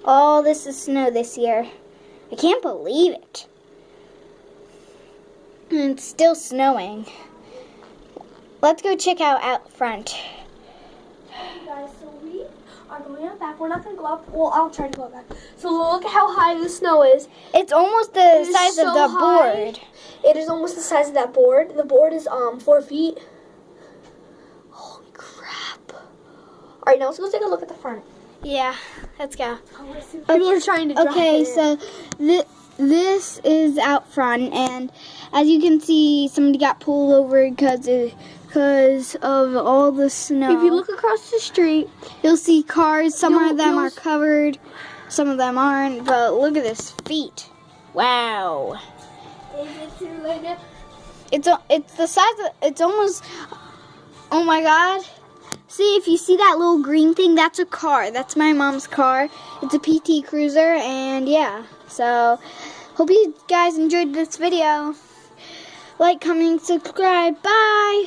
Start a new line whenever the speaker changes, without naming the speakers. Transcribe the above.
All this is snow this year. I can't believe it. And it's still snowing. Let's go check out front.
Hey guys, so we are going out back. We're not going to go up. Well, I'll try to go out back. So look at how high the snow is.
It's almost the size of the board.
It is almost the size of that board. The board is 4 feet. Holy crap. Alright, now let's go take a look at the front.
Yeah, let's go.
People are trying to drive
Okay,
it.
so this is out front, and as you can see, somebody got pulled over because of all the snow.
If you look across the street,
you'll see cars. Some of them
you'll
are covered, some of them aren't. But look at this feet. Wow.
is it too late?
It's the size of, it's almost, oh my God. See, if you see that little green thing, that's a car. That's my mom's car. It's a PT Cruiser, and yeah. So, hope you guys enjoyed this video. Like, comment, subscribe. Bye.